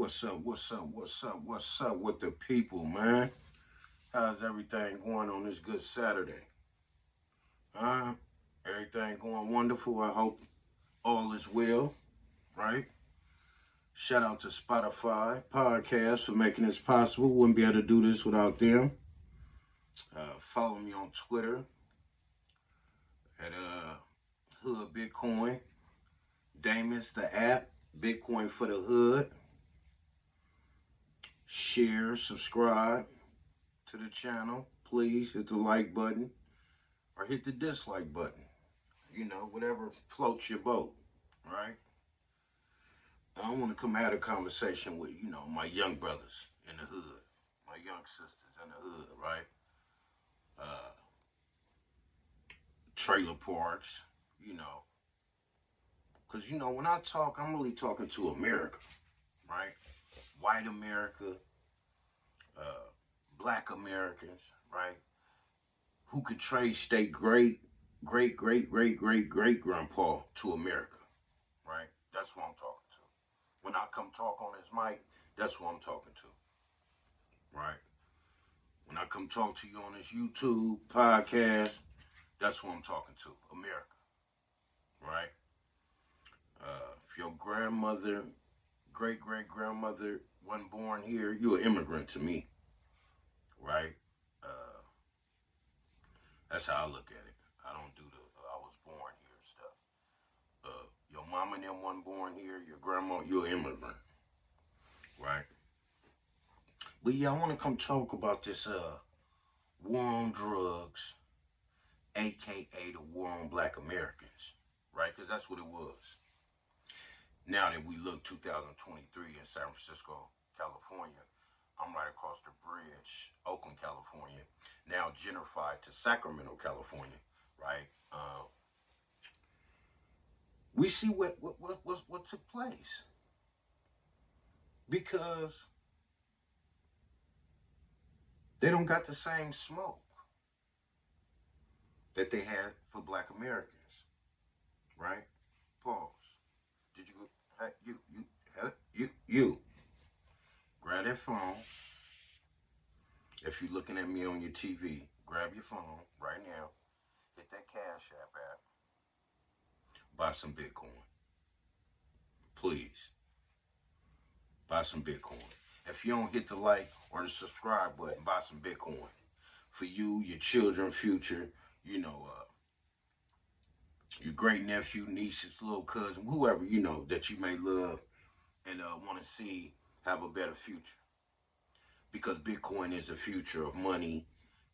What's up? What's up? What's up? What's up with the people, man? How's everything going on this good Saturday? Huh? Everything going wonderful. I hope all is well, right? Shout out to Spotify podcast for making this possible. Wouldn't be able to do this without them. Follow me on Twitter at Hood Bitcoin. Damon's the app. Bitcoin for the Hood. Share, subscribe to the channel. Please hit the like button or hit the dislike button. Whatever floats your boat, right? I want to come have a conversation with, my young brothers in the hood, my young sisters in the hood, right? Uh, Trailer parks, you know, because, when I talk, I'm really talking to America, right? White America, uh, black Americans, right? Who could trace their great grandpa to America, right? That's what I'm talking to. When I come talk on this mic, that's what I'm talking to, right? When I come talk to you on this YouTube podcast, that's who I'm talking to, America, right? If your grandmother, great grandmother wasn't born here, you're an immigrant to me, right? Uh, that's how I look at it. I don't do the I was born here stuff. Your mama and them wasn't born here, your grandma, you're an immigrant, right? But yeah, I want to come talk about this war on drugs, aka the war on black Americans, right? Because that's what it was. Now that we look 2023 in San Francisco, California, I'm right across the bridge, Oakland, California, now gentrified to Sacramento, California, right? We see what took place because they don't got the same smoke that they had for Black Americans, right? Pause. Did you? Hey, you grab that phone. If you're looking at me on your TV, grab your phone right now. Hit that Cash App. Buy some Bitcoin. Please, buy some Bitcoin. If you don't hit the like or the subscribe button, buy some Bitcoin. For you, your children, future, you know, uh, your great nephew, nieces, little cousin, whoever, that you may love and want to see have a better future. Because Bitcoin is the future of money,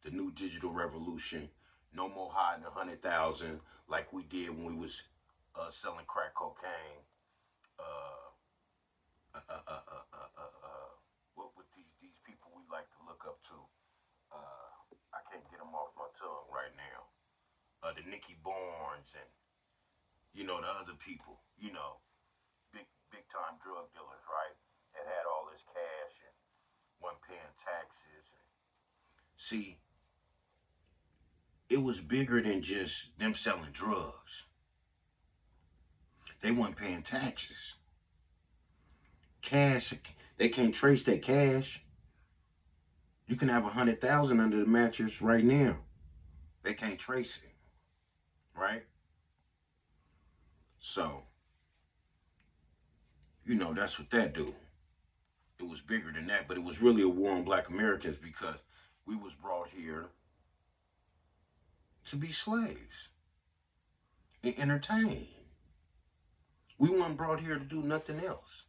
the new digital revolution. No more hiding 100,000 like we did when we was selling crack cocaine. Uh, uh, uh, uh, uh, uh, uh, uh, what with these people we like to look up to. I can't get them off my tongue right now. The Nicky Barnes and the other people. Big time drug dealers, right? That had all this cash and weren't paying taxes. See, it was bigger than just them selling drugs. They weren't paying taxes. Cash, they can't trace that cash. You can have 100,000 under the mattress right now. They can't trace it, right? So, that's what that do. It was bigger than that, but it was really a war on black Americans because we was brought here to be slaves and entertain. We weren't brought here to do nothing else.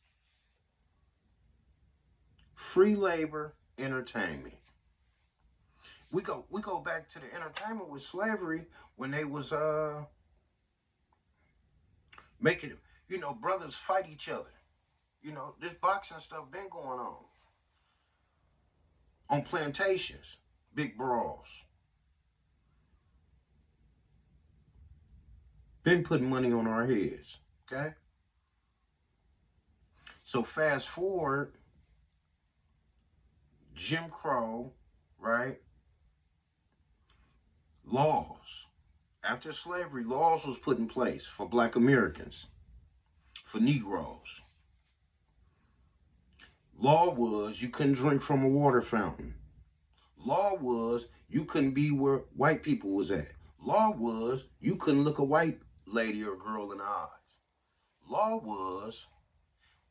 Free labor, entertainment. We go back to the entertainment with slavery when they was making brothers fight each other. This boxing stuff been going on plantations, big brawls. Been putting money on our heads. Okay? So fast forward, Jim Crow, right? Laws. After slavery, laws was put in place for black Americans, for Negroes. Law was you couldn't drink from a water fountain. Law was you couldn't be where white people was at. Law was you couldn't look a white lady or girl in the eyes. Law was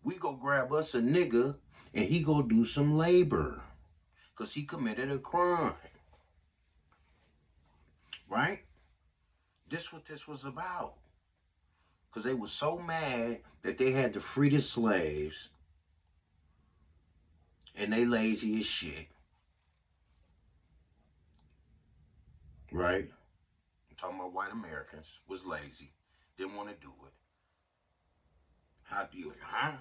we go grab us a nigga and he go do some labor because he committed a crime, right? This what this was about. Because they were so mad that they had to free the slaves and they lazy as shit, right? I'm talking about white Americans was lazy, didn't want to do it. How do you, huh?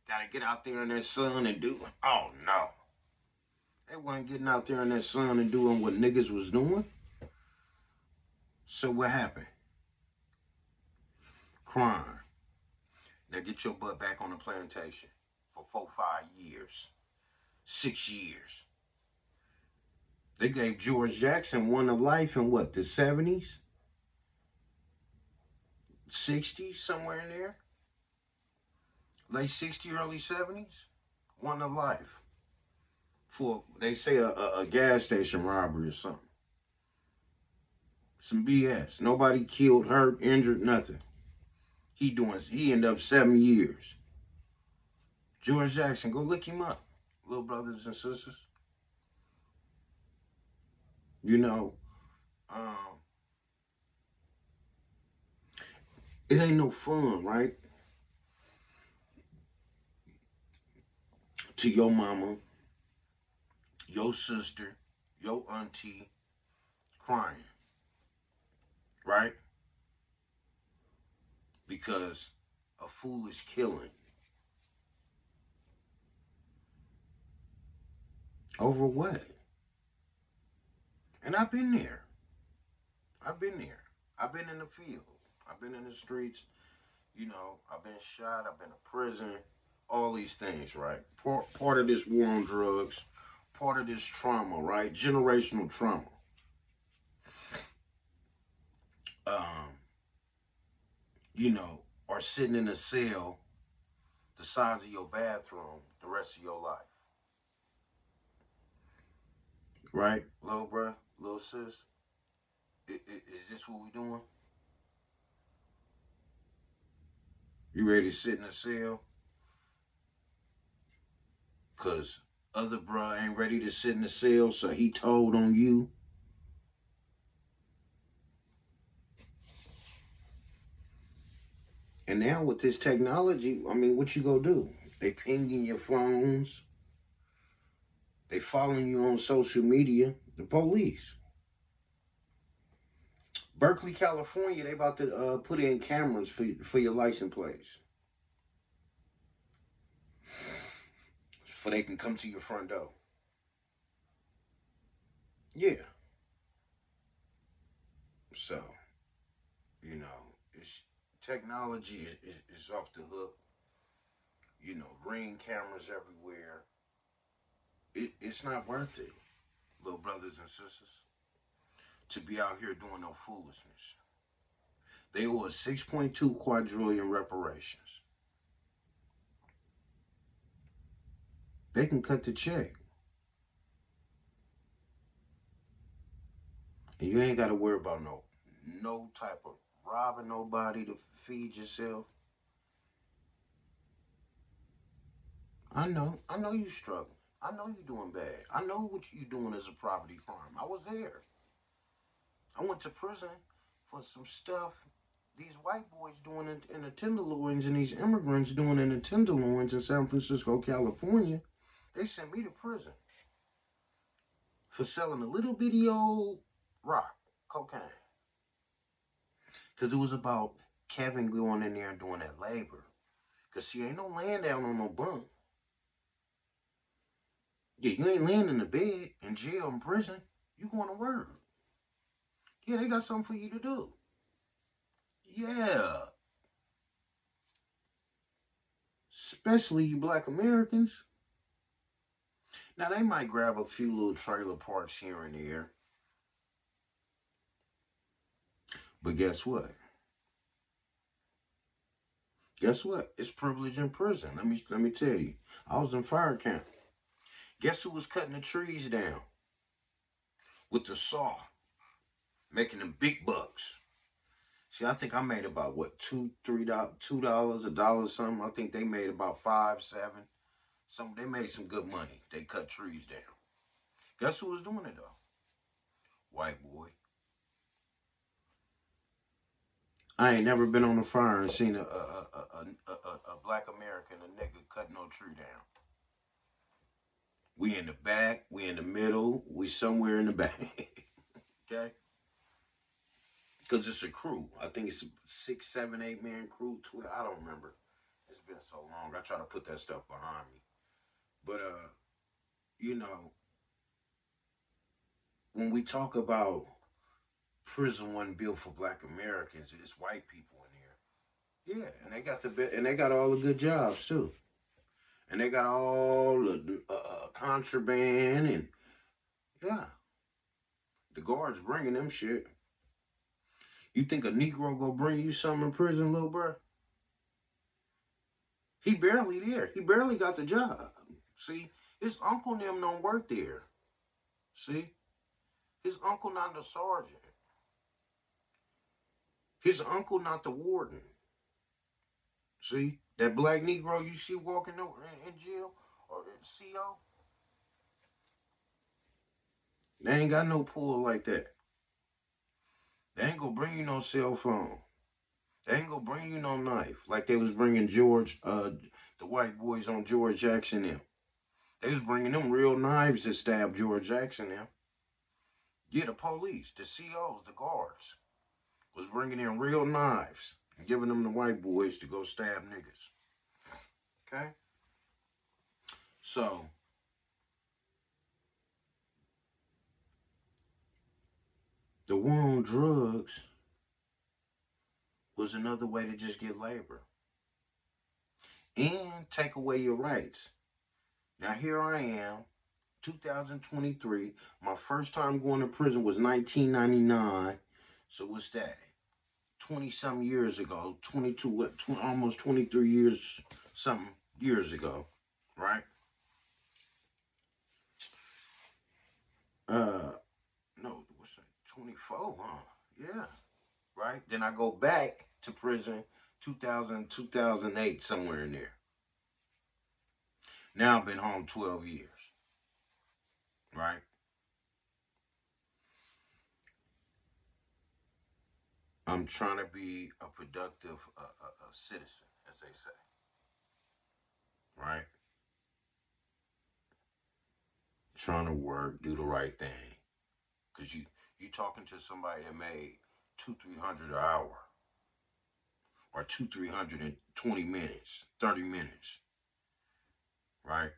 Gotta get out there in that sun and do it. Oh no. They wasn't getting out there in that sun and doing what niggas was doing. So what happened? Crime. Now get your butt back on the plantation for 4, 5 years, 6 years. They gave George Jackson one of life in what, the 70s, 60s, somewhere in there? Late 60s, early 70s? One of life. For, they say, a gas station robbery or something. Some BS. Nobody killed, hurt, injured, nothing. He ended up 7 years. George Jackson, go look him up, little brothers and sisters. You know, um, it ain't no fun, right? To your mama, your sister, your auntie crying, right? Because a foolish killing. Over what? And I've been there. I've been there. I've been in the field. I've been in the streets. You know, I've been shot. I've been to prison. All these things, right? Part of this war on drugs. Part of this trauma, right? Generational trauma. Um, you know, or sitting in a cell the size of your bathroom the rest of your life, right? Little bruh, little sis, is this what we doing? You ready to sit in a cell? Cause other bruh ain't ready to sit in the cell, so he told on you. And now with this technology, I mean, what you gonna do? They pinging your phones. They following you on social media. The police. Berkeley, California, they about to put in cameras for your license plates, so they can come to your front door. Yeah. So it's technology is off the hook. Ring cameras everywhere. It's not worth it, little brothers and sisters, to be out here doing no foolishness. They owe us 6.2 quadrillion reparations. They can cut the check, and you ain't got to worry about no type of robbing nobody to feed yourself. I know you struggling. I know you doing bad. I know what you doing as a property crime. I was there. I went to prison for some stuff these white boys doing in the Tenderloins and these immigrants doing in the Tenderloins in San Francisco, California. They sent me to prison for selling a little bitty old rock, cocaine. Because it was about Kevin going in there and doing that labor. Because see, ain't no laying down on no bunk. Yeah, you ain't laying in the bed in jail in prison. You going to work. Yeah, they got something for you to do. Yeah. Especially you black Americans. Now they might grab a few little trailer parks here and there. But guess what? Guess what? It's privilege in prison. Let me tell you. I was in fire camp. Guess who was cutting the trees down with the saw, making them big bucks? See, I think I made about what $2, $3, $1 something. I think they made about 5, 7. They made some good money. They cut trees down. Guess who was doing it though? White boy. I ain't never been on a fire and seen a black American, a nigga, cut no tree down. We in the back, we in the middle, we somewhere in the back. Okay? Because it's a crew. I think it's a 6, 7, 8 man crew. 12, I don't remember. It's been so long. I try to put that stuff behind me. But you know, when we talk about prison wasn't built for black Americans, it's white people in here. Yeah, and they got and they got all the good jobs too. And they got all the contraband and yeah, the guards bringing them shit. You think a Negro gonna bring you something in prison, little bro? He barely there. He barely got the job. See, his uncle and them don't work there. See, his uncle not the sergeant. His uncle not the warden. See, that black Negro you see walking over in jail or in CO, they ain't got no pull like that. They ain't gonna bring you no cell phone. They ain't gonna bring you no knife like they was bringing the white boys on George Jackson them. They was bringing them real knives to stab George Jackson them. Yeah, the police, the COs, the guards was bringing in real knives and giving them the white boys to go stab niggas. Okay, so the war on drugs was another way to just get labor and take away your rights. Now here I am, 2023. My first time going to prison was 1999. So what's that? 20 some years ago. 22, what? Almost 23 years, something years ago, right? Uh, no, what's that? 24, huh? Yeah, right. Then I go back to prison 2000, 2008, somewhere in there. Now I've been home 12 years, right? I'm trying to be a productive citizen, as they say, right? Trying to work, do the right thing, cause you talking to somebody that made 200, 300 an hour, or 200, 320 minutes, 30 minutes, right?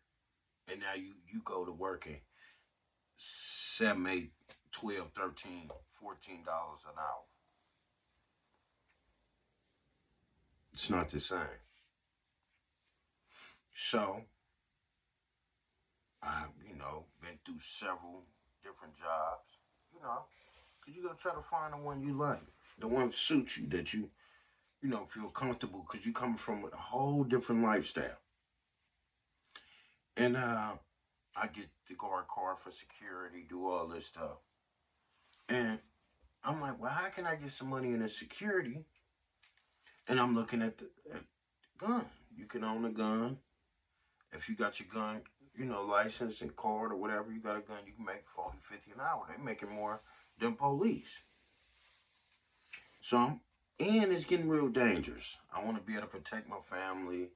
And now you go to work at 7, 8, 12, 13, $14 an hour. It's not the same. So I've been through several different jobs, you know, cause you gotta try to find the one you like, the one that suits you, that you feel comfortable, cause you come from a whole different lifestyle. And I get the guard car for security, do all this stuff. And I'm like, well, how can I get some money in the security? And I'm looking at gun. You can own a gun. If you got your gun, license and card or whatever, you got a gun, you can make 40, 50 an hour. They're making more than police. So and it's getting real dangerous. I want to be able to protect my family.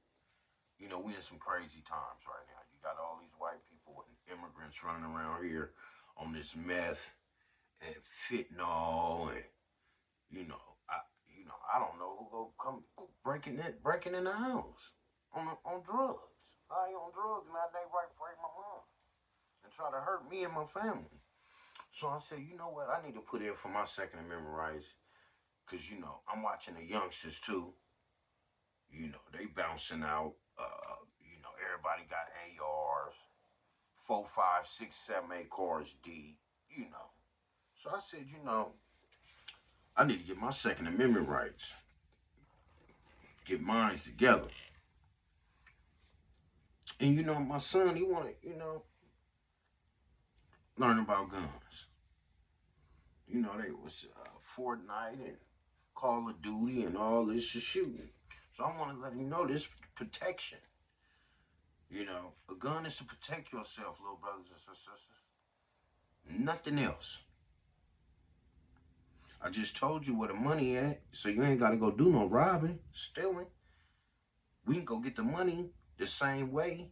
We in some crazy times right now. You got all these white people and immigrants running around here on this meth and fentanyl, and you know, I I don't know who go come breaking in the house on drugs. I ain't on drugs now. They right break my mom and try to hurt me and my family. So I said, you know what? I need to put in for my Second Amendment rights, because I'm watching the youngsters too. They bouncing out. Everybody got ARs, 4, 5, 6, 7, 8 cars D. You know. So I said, I need to get my Second Amendment rights, get mines together. And you know, my son, he wanna, you know, learn about guns. You know, they was Fortnite and Call of Duty and all this shooting. So I want to let him know this protection. You know, a gun is to protect yourself, little brothers and sisters. Nothing else. I just told you where the money at, so you ain't gotta go do no robbing, stealing. We can go get the money the same way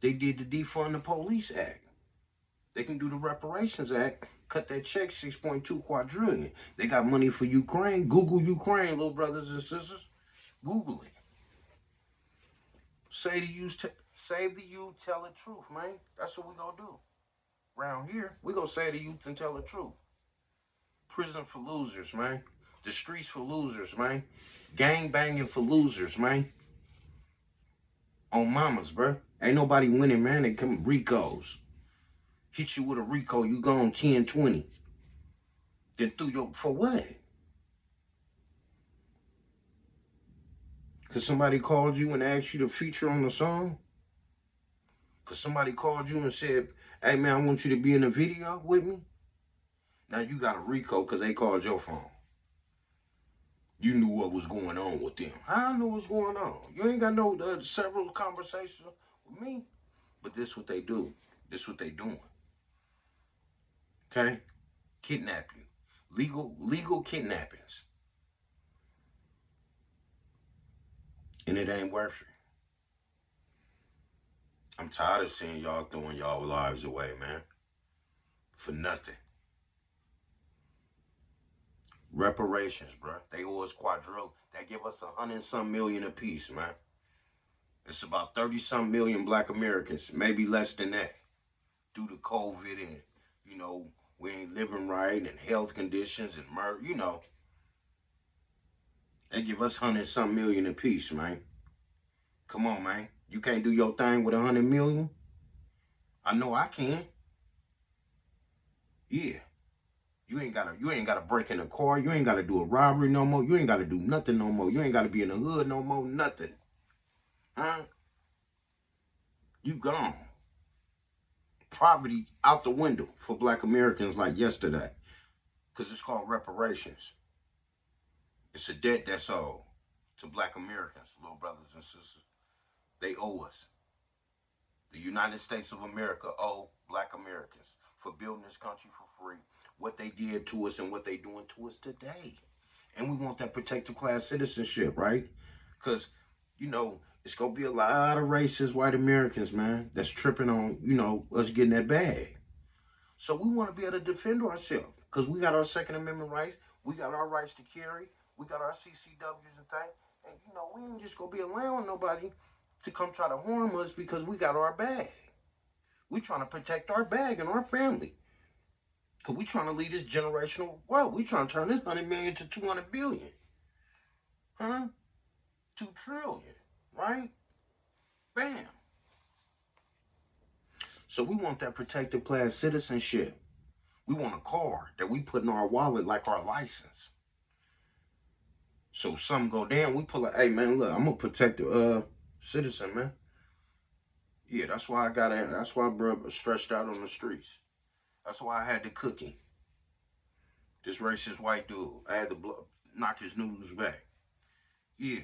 they did the Defund the Police Act. They can do the Reparations Act, cut that check 6.2 quadrillion. They got money for Ukraine. Google Ukraine, little brothers and sisters. Google it. Say the youth, save the youth, tell the truth, man. That's what we gonna do. Around here, we gonna say the youth and tell the truth. Prison for losers, man. The streets for losers, man. Gang banging for losers, man. On mamas, bruh. Ain't nobody winning, man. They come Ricos. Hit you with a Rico, you gone 10, 20. Then through your, for what? Cause somebody called you and asked you to feature on the song? Cause somebody called you and said, hey man, I want you to be in a video with me? Now you got a Rico cause they called your phone. You knew what was going on with them. I know what's going on. You ain't got no several conversations with me. But this what they do. This what they doing. Okay? Kidnap you. Legal kidnappings. And it ain't worth it. I'm tired of seeing y'all throwing y'all lives away, man. For nothing. Reparations, bruh. They owe us quadrillion. They give us 100-some million apiece, man. It's about 30-some million black Americans, maybe less than that, due to COVID and, you know, we ain't living right and health conditions and murder, you know. They give us 100-some million apiece, man. Come on, man. You can't do your thing with 100 million? I know I can. Yeah. You ain't gotta break in a car. You ain't gotta do a robbery no more. You ain't gotta do nothing no more. You ain't gotta be in the hood no more. Nothing. Huh? You gone. Poverty out the window for black Americans like yesterday. Because it's called reparations. It's a debt that's owed to black Americans, little brothers and sisters. They owe us. The United States of America owe black Americans for building this country for free, what they did to us and what they doing to us today. And we want that protected class citizenship, right? Because, you know, it's going to be a lot of racist white Americans, man, that's tripping on, you know, us getting that bag. So we want to be able to defend ourselves because we got our Second Amendment rights. We got our rights to carry. We got our CCWs and things. And, you know, we ain't just going to be allowing nobody to come try to harm us because we got our bag. We trying to protect our bag and our family. Because we trying to lead this generational world. We trying to turn this 100 million to 200 billion. Huh? 2 trillion. Right? Bam. So we want that protected class citizenship. We want a card that we put in our wallet like our license. So something go down, we pull a, hey man, look, I'm a protected citizen, man. Yeah, that's why that's why bro stretched out on the streets. That's why I had the cooking. This racist white dude, I had to knock his noodles back. Yeah,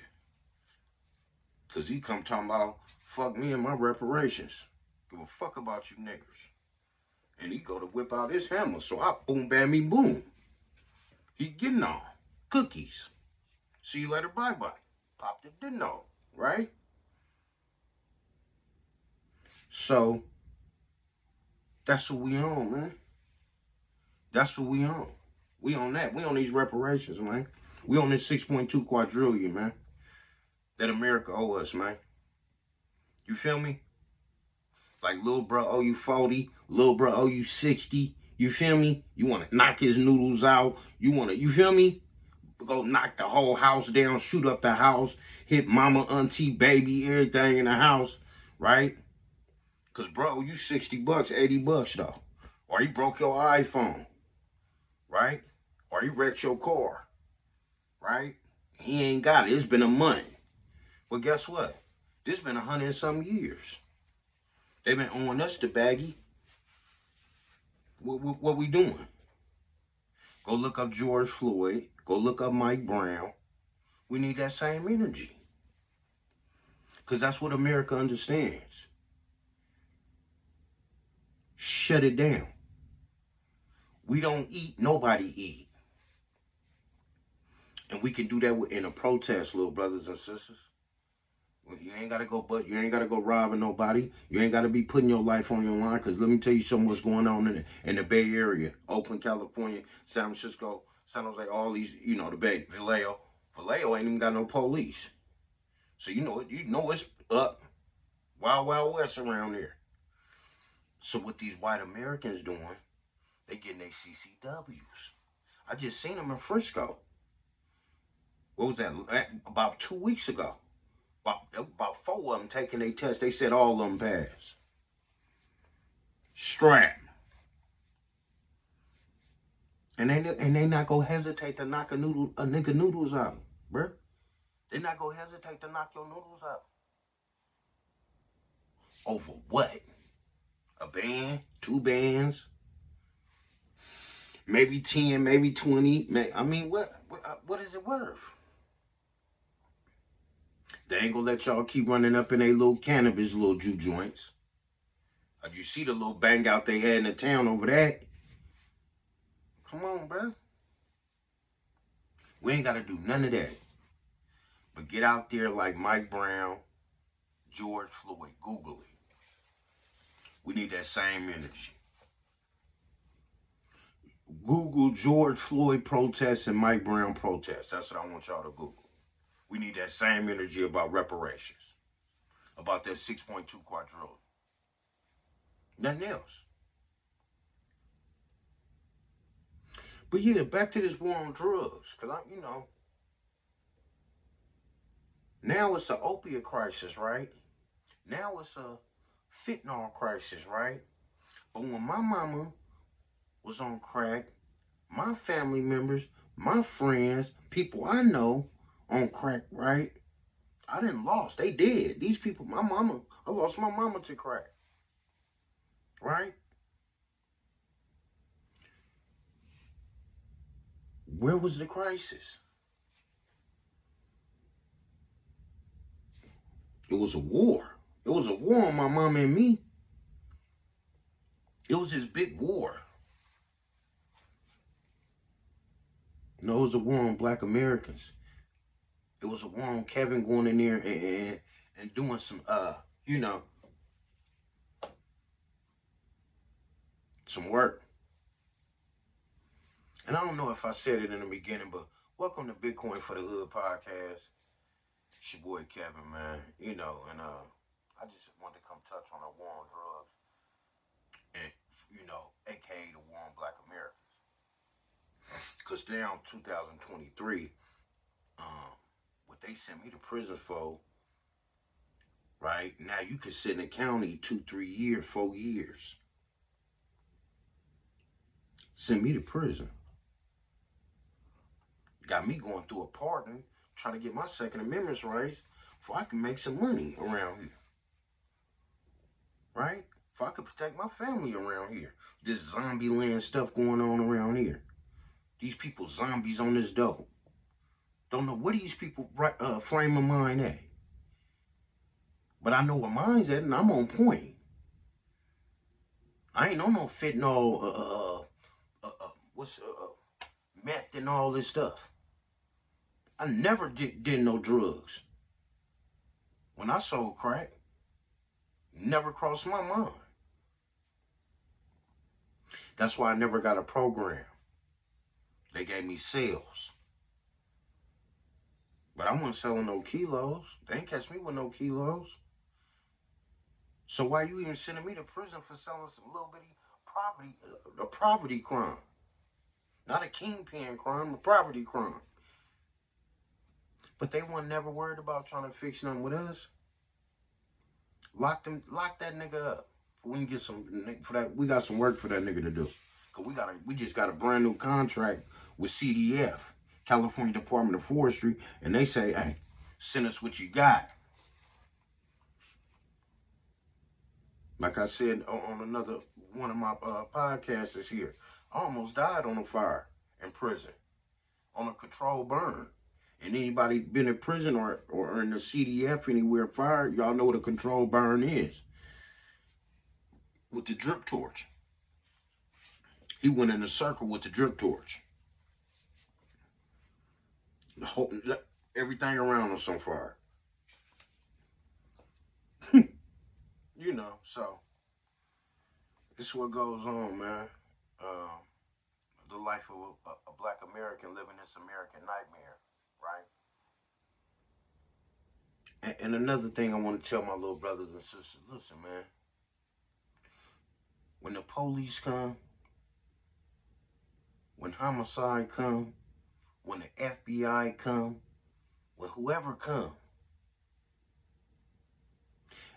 cause he come talking about fuck me and my reparations. Give a fuck about you niggers. And he go to whip out his hammer, so I boom bam me boom. He getting on cookies. See you later, bye bye. Popped it, didn't know, right? So that's what we on, man. That's what we on. We on that. We on these reparations, man. We on this 6.2 quadrillion, man. That America owe us, man. You feel me? Like little bro owe you 40, little bro owe you 60. You feel me? You want to knock his noodles out. You feel me? Go knock the whole house down, shoot up the house, hit mama, auntie, baby, everything in the house, right? Cause bro, you 60 bucks, 80 bucks though. Or he broke your iPhone, right? Or he wrecked your car, right? He ain't got it. It's been a month. Well, guess what? This been 100 and some years. They've been on us the baggy. What we doing? Go look up George Floyd. Go look up Mike Brown. We need that same energy. Because that's what America understands. Shut it down. We don't eat, nobody eat. And we can do that in a protest, little brothers and sisters. You ain't gotta go, but you ain't gotta go robbing nobody. You ain't gotta be putting your life on your line. Cause let me tell you something what's going on in the Bay Area, Oakland, California, San Francisco, San Jose, all these, the Bay, Vallejo. Vallejo ain't even got no police. So you know it's up, wild, wild west around there. So what these white Americans doing, they getting their CCWs. I just seen them in Frisco. What was that? About 2 weeks ago. About 4 of them taking their test. They said all of them passed. Strap. And they not gonna hesitate to knock a nigga noodles out, bruh. They not gonna hesitate to knock your noodles out. Over what? A band? 2 bands? Maybe 10, maybe 20. I mean, what is it worth? They ain't gonna let y'all keep running up in their little cannabis little juke joints. You see the little bang out they had in the town over that? Come on, bruh. We ain't gotta do none of that. But get out there like Mike Brown, George Floyd. Google it. We need that same energy. Google George Floyd protests and Mike Brown protests. That's what I want y'all to Google. We need that same energy about reparations. About that 6.2 quadrillion. Nothing else. But yeah, back to this war on drugs. Because now it's an opiate crisis, right? Now it's a fentanyl crisis, right? But when my mama was on crack, my family members, my friends, people I know on crack, right? I didn't lost. They did. These people, I lost my mama to crack. Right? Where was the crisis? It was a war. It was a war on my mama and me. It was this big war. No, it was a war on black Americans. It was a war on Kevin going in there and doing some some work. And I don't know if I said it in the beginning, but welcome to Bitcoin for the Hood podcast. It's your boy Kevin, man. And I just wanted to come touch on the war on drugs and aka the war on black Americans. Cause now 2023, what they sent me to prison for, right? Now you can sit in the county 2, 3 years, 4 years. Send me to prison. Got me going through a pardon, trying to get my Second Amendment rights, so I can make some money around here. Right? So I can protect my family around here. This zombie land stuff going on around here. These people zombies on this dope. Don't know where these people frame of mind at. But I know where mine's at, and I'm on point. I ain't on no fentanyl, meth and all this stuff. I never did no drugs. When I sold crack, never crossed my mind. That's why I never got a program. They gave me sales. But I wasn't selling no kilos. They ain't catch me with no kilos. So why you even sending me to prison for selling some little bitty property, a property crime? Not a kingpin crime, a property crime. But they weren't never worried about trying to fix nothing with us. Lock that nigga up. We can get some for that. We got some work for that nigga to do. Cause we just got a brand new contract with CDF, California Department of Forestry, and they say, hey, send us what you got. Like I said on another one of my podcasts is here. I almost died on a fire in prison on a controlled burn. And anybody been in prison or in the CDF anywhere fire, y'all know what a controlled burn is. With the drip torch. He went in a circle with the drip torch. The whole, everything around us on fire. You know, so this is what goes on, man. Um, the life of a black American living this American nightmare, right? And another thing I want to tell my little brothers and sisters, listen, man, when the police come, when homicide come, when the FBI come, when whoever come,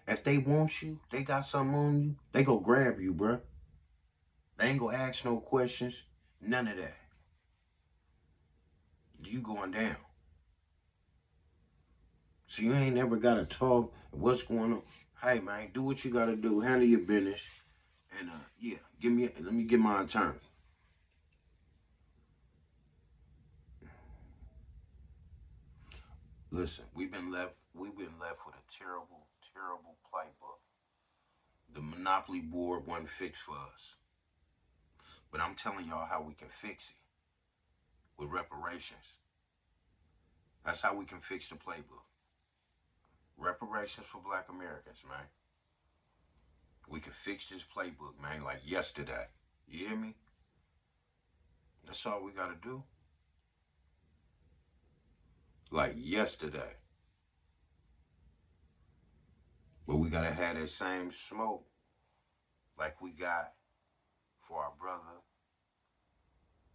if they want you, they got something on you, they go grab you, bruh. They ain't gonna ask no questions, none of that. You going down. So you ain't never gotta talk what's going on. Hey man, do what you gotta do, handle your business, and yeah, let me get my attorney. Listen, we've been left with a terrible, terrible playbook. The Monopoly board wasn't fixed for us. But I'm telling y'all how we can fix it with reparations. That's how we can fix the playbook. Reparations for black Americans, man. We can fix this playbook, man, like yesterday. You hear me? That's all we gotta do. Like yesterday. But we gotta have that same smoke like we got for our brother,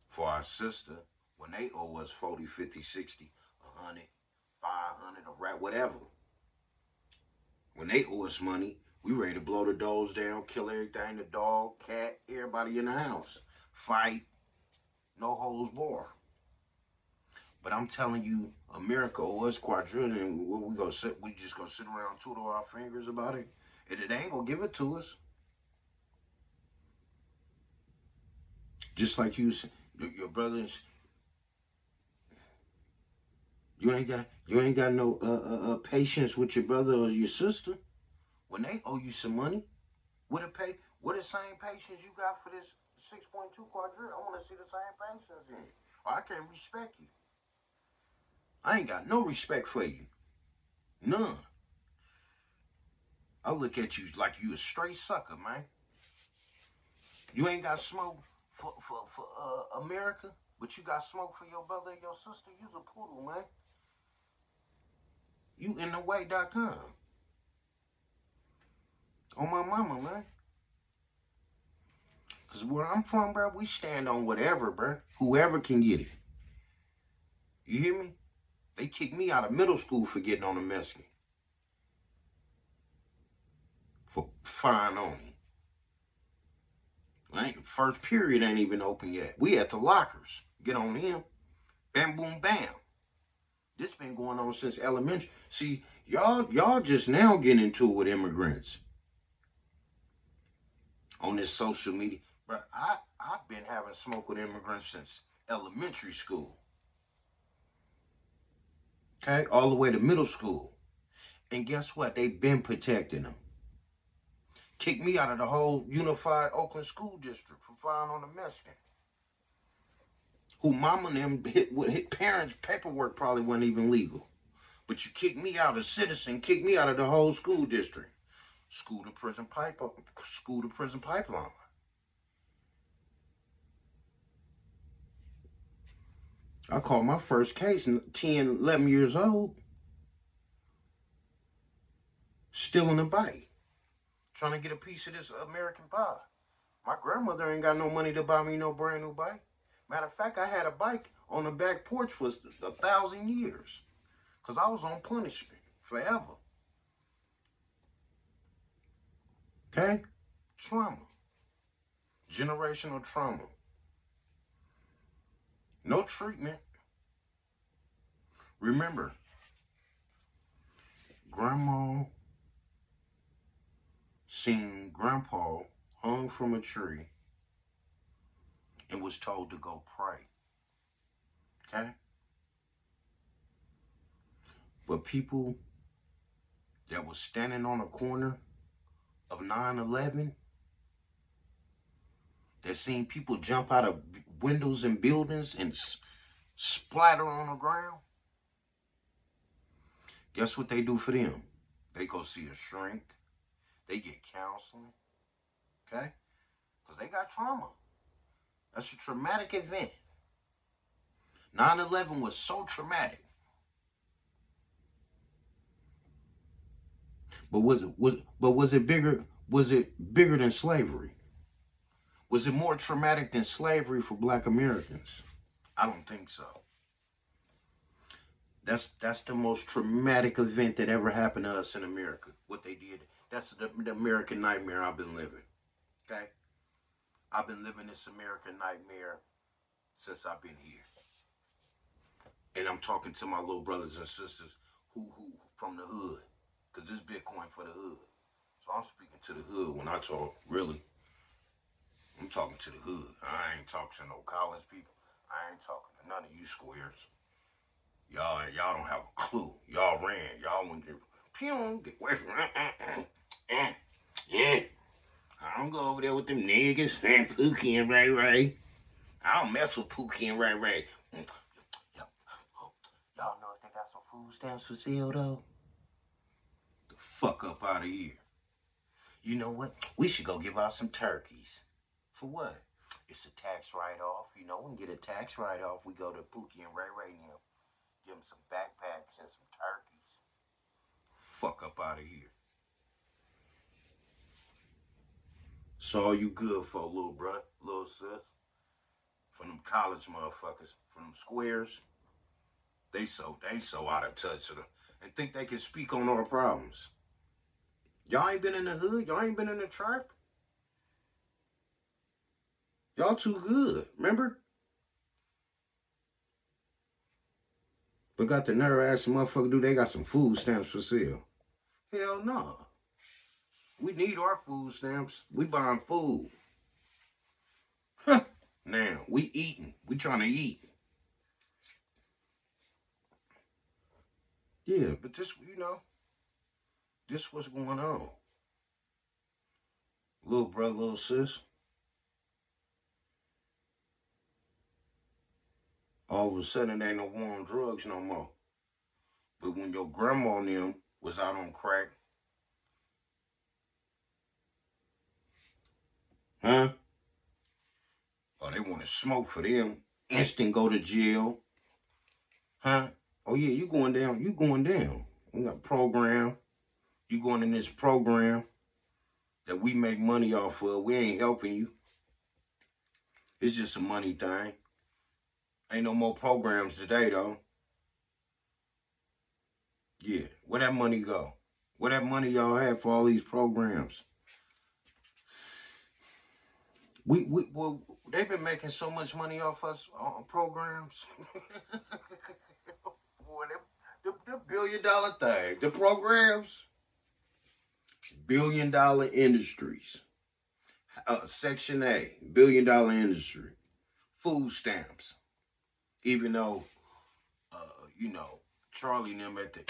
for our sister, when they owe us 40, 50, 60, 100, 500, a rat, whatever. When they owe us money, we ready to blow the doors down, kill everything, the dog, cat, everybody in the house. Fight, no holds barred. But I'm telling you, America owe us quadrillion. What we gonna sit? We just gonna sit around and twiddle our fingers about it? And it ain't gonna give it to us. Just like your brothers, you ain't got no patience with your brother or your sister when they owe you some money. What the same patience you got for this 6.2 quadrillion? I want to see the same patience in it. Or I can't respect you. I ain't got no respect for you. None. I look at you like you a straight sucker, man. You ain't got smoke for America, but you got smoke for your brother and your sister. You's a poodle, man. You in the way.com. On my mama, man. Cause where I'm from, bro, we stand on whatever, bro. Whoever can get it. You hear me? They kicked me out of middle school for getting on the Mexican. For fine only. First period ain't even open yet. We at the lockers. Get on him. Bam boom bam. This been going on since elementary. See, y'all just now getting into it with immigrants on this social media. But I've been having smoke with immigrants since elementary school. Okay, all the way to middle school. And guess what? They've been protecting them. Kicked me out of the whole unified Oakland school district for filing on the Mexican. Who mama and them hit parents' paperwork probably wasn't even legal. But you kicked me out, a citizen, kicked me out of the whole school district. School to prison pipeline. I called my first case 10, 11 years old, stealing a bike, trying to get a piece of this American pie. My grandmother ain't got no money to buy me no brand new bike. Matter of fact, I had a bike on the back porch for 1,000 years because I was on punishment forever. Okay? Trauma. Generational trauma. No treatment. Remember, grandma seen grandpa hung from a tree and was told to go pray. Okay? But people that was standing on a corner of 9/11, that seen people jump out of windows and buildings and splatter on the ground, guess what they do for them? They go see a shrink. They get counseling. Okay? Because they got trauma. That's a traumatic event. 9/11 was so traumatic. But was it bigger? Was it bigger than slavery? Was it more traumatic than slavery for Black Americans? I don't think so. That's the most traumatic event that ever happened to us in America. What they did. That's the American nightmare I've been living. Okay, I've been living this American nightmare since I've been here, and I'm talking to my little brothers and sisters who from the hood, cause this Bitcoin for the hood. So I'm speaking to the hood when I talk. Really, I'm talking to the hood. I ain't talking to no college people. I ain't talking to none of you squares. Y'all don't have a clue. Y'all ran. Y'all wouldn't get away from yeah. I don't go over there with them niggas and Pookie and Ray Ray. I don't mess with Pookie and Ray Ray. Y'all know if they got some food stamps for sale though? The fuck up out of here. You know what? We should go give out some turkeys. For what? It's a tax write-off. You know, we can get a tax write-off. We go to Pookie and Ray Ray and them. Give them some backpacks and some turkeys. Fuck up out of here. So all you good for, little bruh, little sis. From them college motherfuckers, from them squares, they so out of touch with them and think they can speak on our problems. Y'all ain't been in the hood, y'all ain't been in the trap. Y'all too good, remember? But got the nerve ass motherfucker do they got some food stamps for sale. Hell no. Nah. We need our food stamps. We buying food. Huh. Now, we eating. We trying to eat. Yeah, but this, this what's going on. Little brother, little sis. All of a sudden, it ain't no war on drugs no more. But when your grandma and them was out on crack, huh? Oh, they want to smoke for them. Instant go to jail, huh? Oh yeah, you going down. You going down. We got a program. You going in this program that we make money off of. We ain't helping you. It's just a money thing. Ain't no more programs today though. Yeah, where that money go? Where that money y'all have for all these programs? Well, they've been making so much money off us on programs. Boy, the $1 billion thing, the programs, $1 billion industries. Section A, $1 billion industry. Food stamps. Even though, you know, Charlie and them at the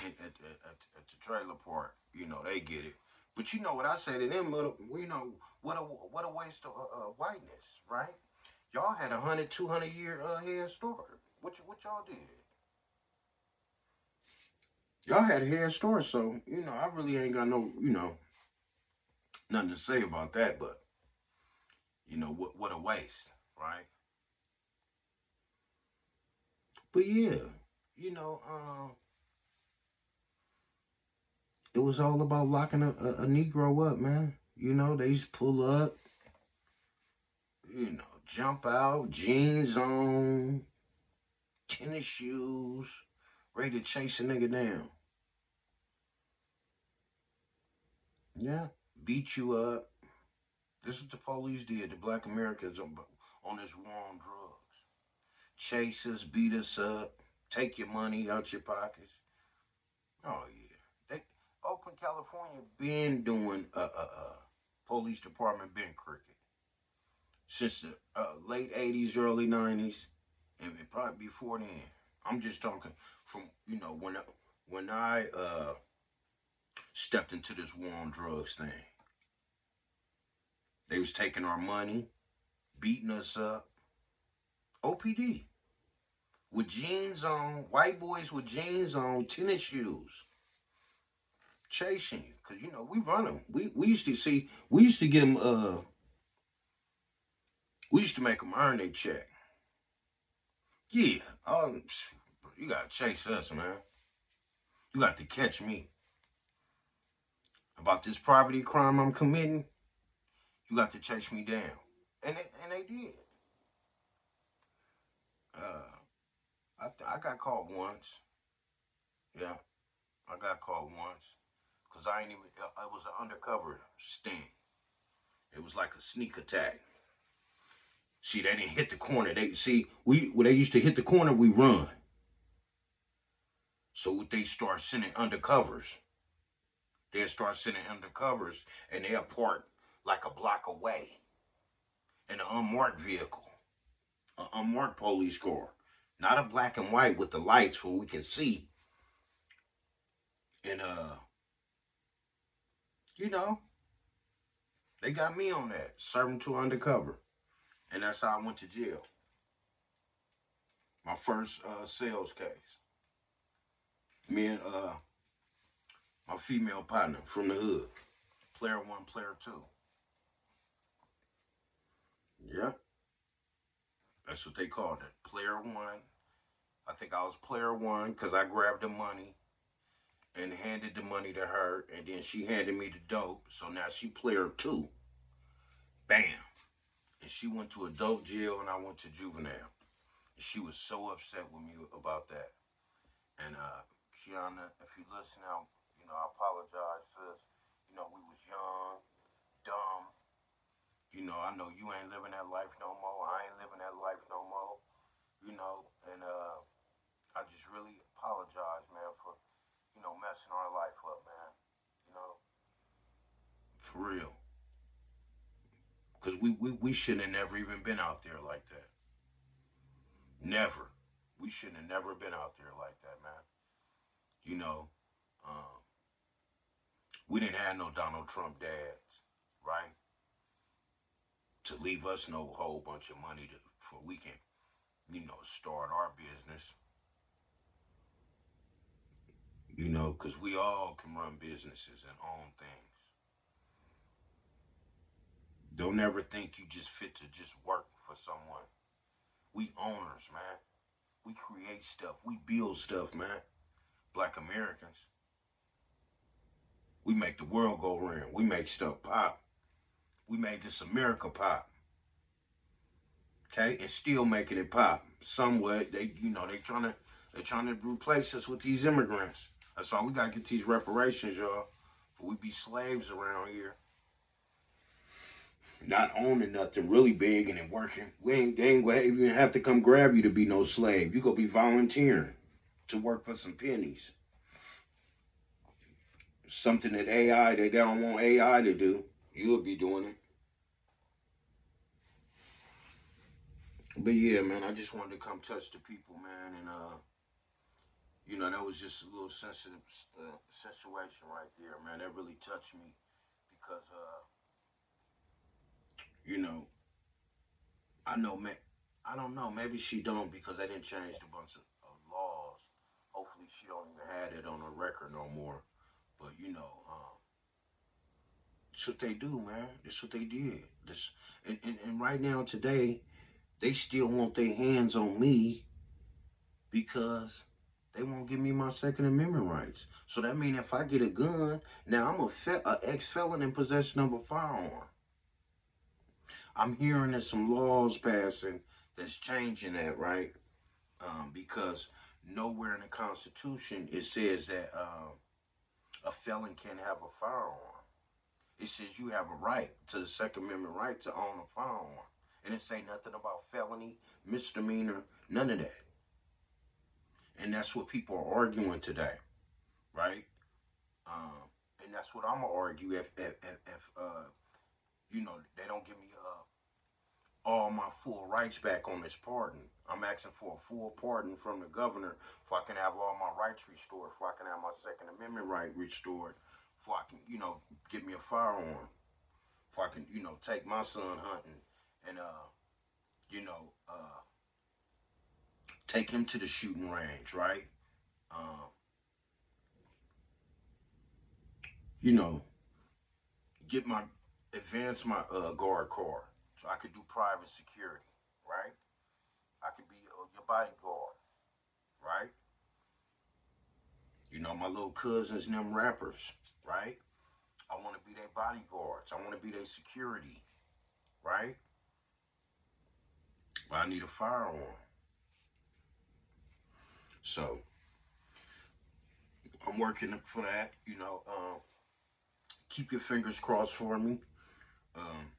trailer park, they get it. But you know what I say to them, what a waste of whiteness, right? Y'all had 100, 200 year head start. What y'all did? Y'all had a head start, so I really ain't got no, nothing to say about that. But what a waste, right? But yeah, you know, it was all about locking a Negro up, man. They used to pull up, jump out, jeans on, tennis shoes, ready to chase a nigga down. Yeah, beat you up. This is what the police did to Black Americans on this war on drugs. Chase us, beat us up, take your money out your pockets. Oh yeah, they Oakland, California, been doing police department been crooked since the late '80s, early '90s, and probably before then. I'm just talking from when I stepped into this war on drugs thing. They was taking our money, beating us up. OPD with jeans on, white boys with jeans on, tennis shoes, chasing you. Cause we run them. We used to see. We used to give them. We used to make them earn their check. Yeah. You gotta chase us, man. You got to catch me about this property crime I'm committing. You got to chase me down, and they did. Uh, I got caught once. Yeah, I got caught once because I ain't even. It was an undercover sting. It was like a sneak attack. See, they didn't hit the corner. They see we when they used to hit the corner, we run. So they start sending undercovers. They'll start sending undercovers, and they'll park like a block away in an unmarked vehicle, an unmarked police car, not a black and white with the lights where we can see. And you know, they got me on that, serving to undercover, and that's how I went to jail. My first sales case. Me and my female partner from the hood, player one, player two. Yeah, that's what they called it, player one. I think I was player one because I grabbed the money and handed the money to her, and then she handed me the dope. So now she player two. Bam. And she went to adult jail, and I went to juvenile. And she was so upset with me about that. And Kiana, if you listen out, I apologize, sis. We was young, dumb. I know you ain't living that life no more. I ain't living that life no more. And I just really apologize, man, for messing our life up, man. You know, for real. Because we shouldn't have never even been out there like that. Never. We shouldn't have never been out there like that, man. You know, um, we didn't have no Donald Trump dads, right? To leave us no whole bunch of money for we can, start our business. Because we all can run businesses and own things. Don't ever think you just fit to just work for someone. We owners, man. We create stuff. We build stuff, man. Black Americans. We make the world go round. We make stuff pop. We made this America pop. Okay, and still making it pop. Somewhat, they trying to replace us with these immigrants. That's why we gotta get these reparations, y'all. For we be slaves around here, not owning nothing really big and then working. They ain't gonna even have to come grab you to be no slave. You gonna be volunteering to work for some pennies. Something that they don't want AI to do. You'll be doing it. But yeah, man, I just wanted to come touch the people, man, and that was just a little sensitive situation right there, man. That really touched me because, you know, I know, man. I don't know. Maybe she don't because they didn't change a bunch of laws. Hopefully, she don't even have it on her record no more. But that's what they do, man. That's what they did. And right now, today, they still want their hands on me because they won't give me my Second Amendment rights. So that means if I get a gun, now I'm a ex-felon in possession of a firearm. I'm hearing there's some laws passing that's changing that, right? Because nowhere in the Constitution it says that a felon can't have a firearm. It says you have a right to the Second Amendment right to own a firearm. And it say nothing about felony, misdemeanor, none of that. And that's what people are arguing today, right? Um, and that's what I'm gonna argue if they don't give me all my full rights back on this pardon. I'm asking for a full pardon from the governor so I can have all my rights restored, so I can have my Second Amendment right restored, so I can, get me a firearm, so I can, take my son hunting and, you know, take him to the shooting range, right? Um, you know, get my, advance my guard car so I could do private security, right? I could be your bodyguard, right? My little cousins and them rappers, right? I want to be their bodyguards. I want to be their security, right? But I need a firearm. So I'm working for that. Keep your fingers crossed for me. Um,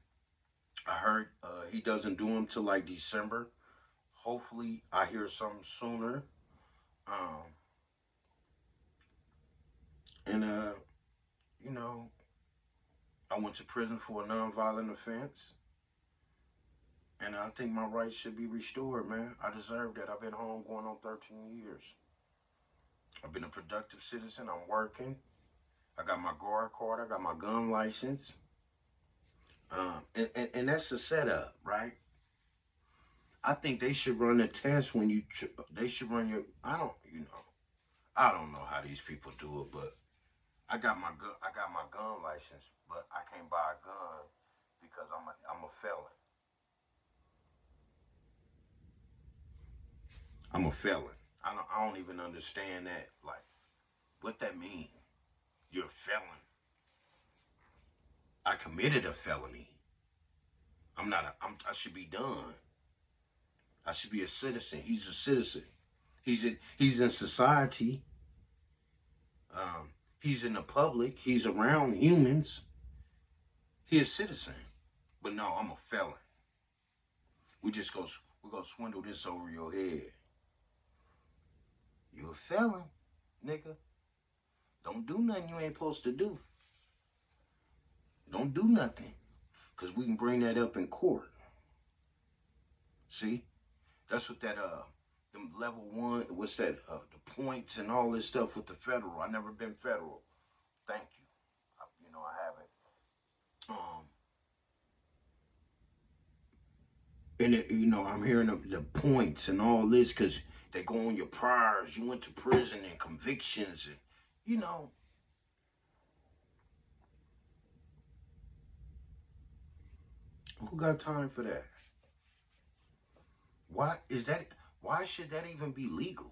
I heard he doesn't do them till like December. Hopefully, I hear something sooner. Um, and you know, I went to prison for a nonviolent offense, and I think my rights should be restored, man. I deserve that. I've been home going on 13 years. I've been a productive citizen. I'm working. I got my guard card. I got my gun license. And that's the setup, right? I think they should run a test when they should run your, I don't know how these people do it, but I got my gun license, but I can't buy a gun because I'm a felon. I'm a felon. I don't even understand that. Like, what that mean? You're a felon. I committed a felony. I'm not I should be done. I should be a citizen. He's a citizen. He's in society. Um, he's in the public. He's around humans. He's a citizen. But no, I'm a felon. We just go we're gonna swindle this over your head. You a felon, nigga. Don't do nothing you ain't supposed to do. Don't do nothing. Cause we can bring that up in court. See? That's what that them level one, what's that? The points and all this stuff with the federal. I never been federal. Thank you. I haven't. Um, and I'm hearing the points and all this because they go on your priors. You went to prison and convictions, and you know who got time for that? Why is that? Why should that even be legal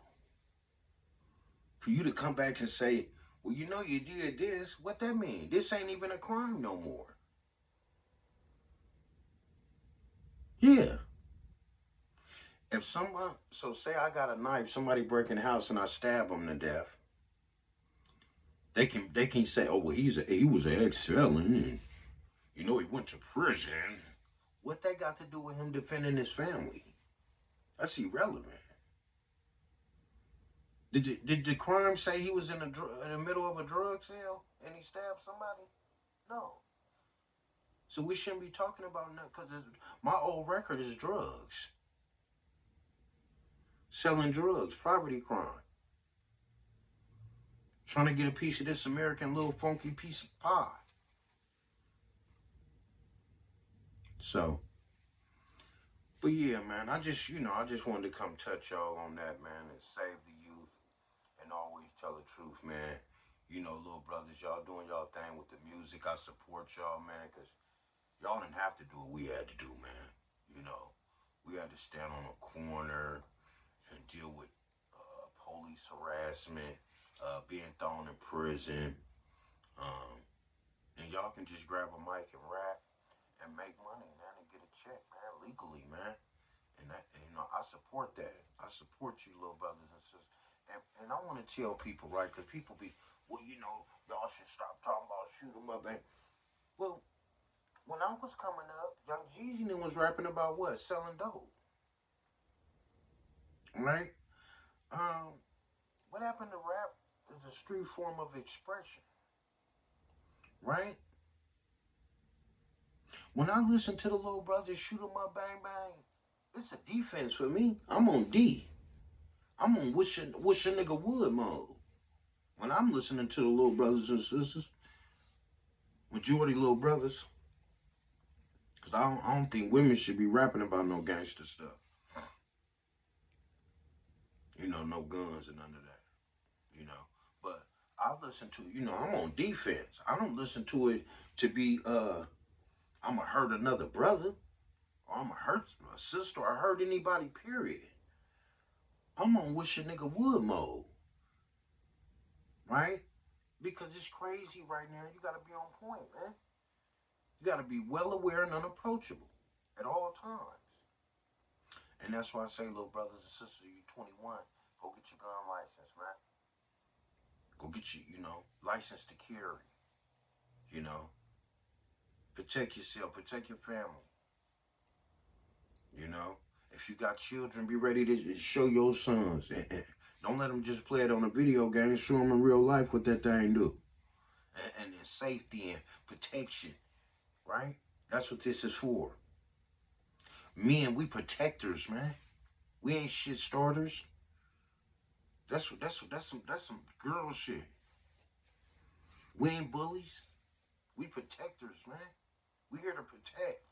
for you to come back and say, well, you did this? What that mean? This ain't even a crime no more. Yeah. If someone, so say I got a knife, somebody break in the house and I stab them to death, they can say, oh well, he was an ex felon, and he went to prison. What that got to do with him defending his family? That's irrelevant. Did the crime say he was in the middle of a drug sale and he stabbed somebody? No. So we shouldn't be talking about nothing because my old record is drugs, selling drugs, property crime, trying to get a piece of this American little funky piece of pie. So, but yeah, man, I just wanted to come touch y'all on that, man, and save the youth and always tell the truth, man. Little brothers, y'all doing y'all thing with the music. I support y'all, man, because y'all didn't have to do what we had to do, man. You know, we had to stand on a corner and deal with police harassment, being thrown in prison. Um, and y'all can just grab a mic and rap and make money, man, and get a check, man, legally, man. And I support that. I support you, little brothers and sisters. And I want to tell people, right? Because people be, well, y'all should stop talking about shoot 'em up. And well, when I was coming up, Young Jeezy was rapping about what? Selling dope, right? Um, what happened to rap is a street form of expression, right? When I listen to the little brothers shoot 'em up, bang bang, it's a defense for me. I'm on D. I'm on wish a nigga would mode. When I'm listening to the little brothers and sisters, majority little brothers, because I don't think women should be rapping about no gangster stuff. You know, no guns and none of that. You know, but I listen to, I'm on defense. I don't listen to it to be I'ma hurt another brother, or I'ma hurt my sister, or hurt anybody, period. I'm on wish a nigga would mode, right? Because it's crazy right now. You gotta be on point, man. You gotta be well aware and unapproachable at all times. And that's why I say, little brothers and sisters, you 21, go get your gun license, man. Go get your, license to carry, you know. Protect yourself, protect your family, you know. If you got children, be ready to show your sons. Don't let them just play it on a video game. Show them in real life what that thing do. And then safety and protection, right? That's what this is for. Men, we protectors, man. We ain't shit starters. That's some girl shit. We ain't bullies. We protectors, man. We here to protect.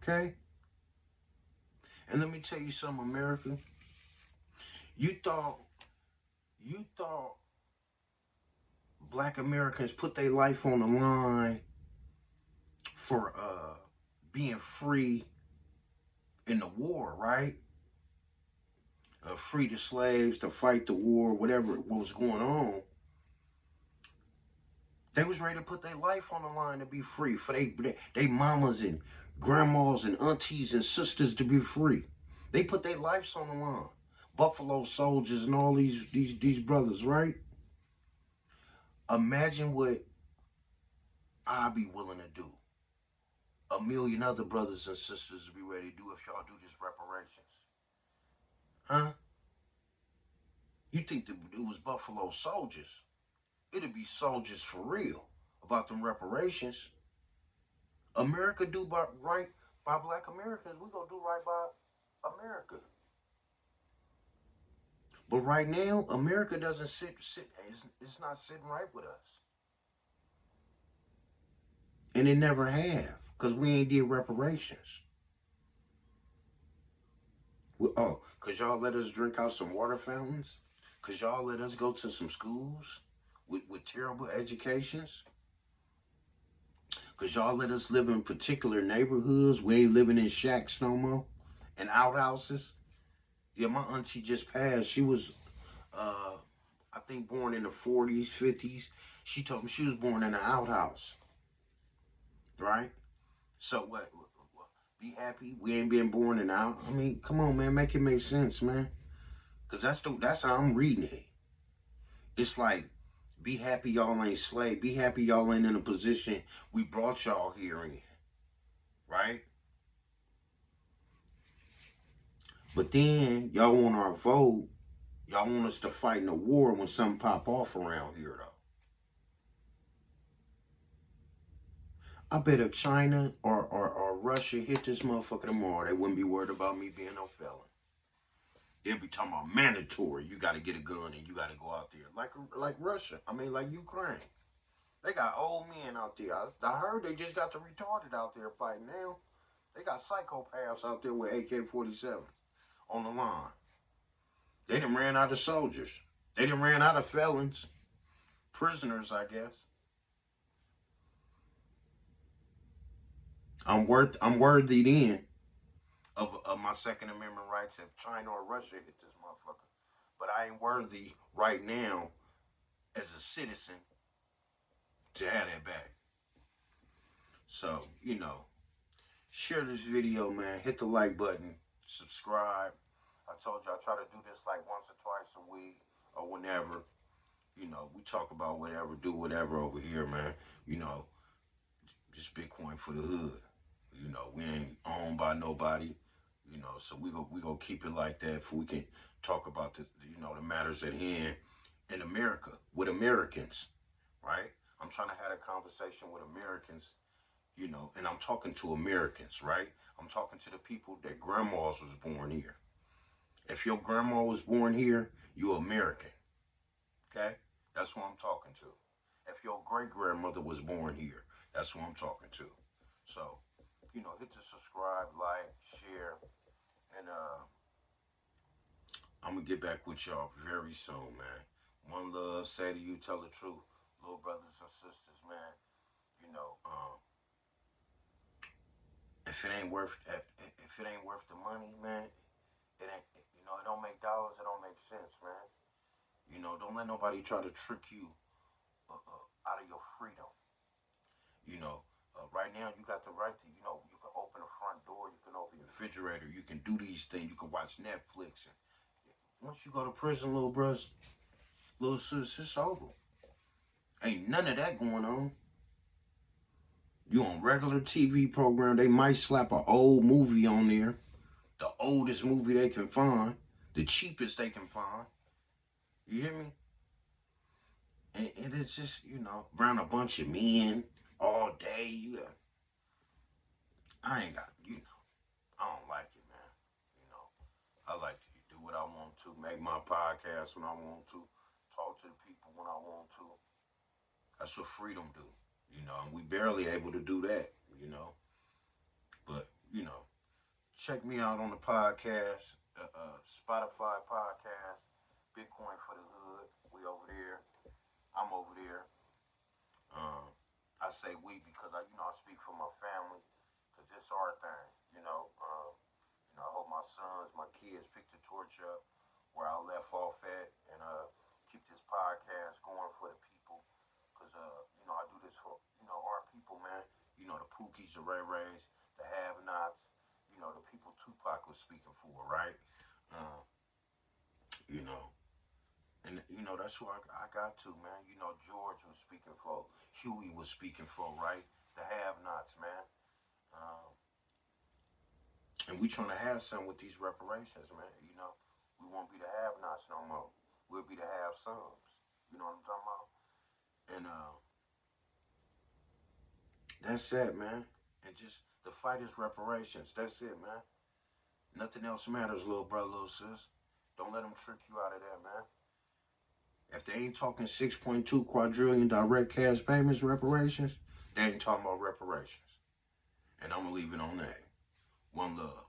Okay? And let me tell you something, America. You thought you thought black Americans put their life on the line for being free in the war, right? Free the slaves to fight the war, whatever what was going on. They was ready to put their life on the line to be free for they mamas and grandmas and aunties and sisters to be free. They put their lives on the line. Buffalo soldiers and all these brothers, right? Imagine what I'd be willing to do. A million other brothers and sisters to be ready to do if y'all do this reparations. Huh? You think that it was Buffalo soldiers? It'd be soldiers for real about them reparations. America do right by black Americans. We gonna do right by America. But right now, America doesn't sit. It's not sitting right with us, and it never have, cause we ain't did reparations. Cause y'all let us drink out some water fountains. Cause y'all let us go to some schools with terrible educations. Cause y'all let us live in particular neighborhoods. We ain't living in shacks no more, and outhouses. Yeah, my auntie just passed. She was, uh, I think, born in the 40s, 50s. She told me she was born in an outhouse, right? So what? Be happy. We ain't been born in out. I mean, come on, man, make it make sense, man. Cause that's how I'm reading it. It's like, be happy y'all ain't slave. Be happy y'all ain't in a position we brought y'all here in, right? But then y'all want our vote. Y'all want us to fight in a war when something pop off around here, though. I bet if China or Russia hit this motherfucker tomorrow, they wouldn't be worried about me being no felon. They'll be talking about mandatory. You got to get a gun and you got to go out there, like Russia. I mean, like Ukraine. They got old men out there. I heard they just got the retarded out there fighting now. They got psychopaths out there with AK-47 on the line. They done ran out of soldiers. They done ran out of felons, prisoners, I guess. I'm worthy then of my Second Amendment rights if China or Russia hit this motherfucker. But I ain't worthy right now as a citizen to have that back. So, share this video, man. Hit the like button, subscribe. I told you I try to do this like once or twice a week or whenever. We talk about whatever, do whatever over here, man. You know, just Bitcoin for the hood. We ain't owned by nobody. So we go keep it like that, for we can talk about the matters at hand in America with Americans, right? I'm trying to have a conversation with Americans, you know, and I'm talking to Americans, right? I'm talking to the people that grandmas was born here. If your grandma was born here, you're American, okay? That's who I'm talking to. If your great grandmother was born here, that's who I'm talking to. So, you know, hit the subscribe, like, share, and I'm gonna get back with y'all very soon, man. One love, say to you, tell the truth, little brothers and sisters, man. You know, if it ain't worth the money, man, it ain't. You know, it don't make dollars. It don't make sense, man. You know, don't let nobody try to trick you out of your freedom. You know, right now you got the right to. You know, you can open the front door. You can open your refrigerator. You can do these things. You can watch Netflix. And once you go to prison, little bros, little sis, it's over. Ain't none of that going on. You on regular TV program, they might slap an old movie on there, the oldest movie they can find, the cheapest they can find. You hear me? And it's just, you know, around a bunch of men all day. I ain't got, you know, I don't like it, man. You know, I like to do what I want to, make my podcast when I want to, talk to the people when I want to. That's what freedom do, you know, and we barely able to do that, you know. But, you know, check me out on the podcast, Spotify podcast, Bitcoin for the Hood. We over there. I'm over there. Um, I say we because I speak for my family, because this our thing. I hope my sons, my kids pick the torch up where I left off at, and keep this podcast going for the people. Because I do this for our people, man. You know, the Pookies, the Ray Rays, the Have-Nots. You know, the people Tupac was speaking for, right? Uh, you know, and that's who I got to, man. You know, George was speaking for, Huey was speaking for, right? The Have-Nots, man. Um, and we trying to have some with these reparations, man. You know, we won't be the Have-Nots no more. We'll be the Have-Sums. You know what I'm talking about? And that's it, man. And just the fight is reparations. That's it, man. Nothing else matters, little brother, little sis. Don't let them trick you out of that, man. If they ain't talking 6.2 quadrillion direct cash payments reparations, they ain't talking about reparations. And I'm gonna leave it on that. One love.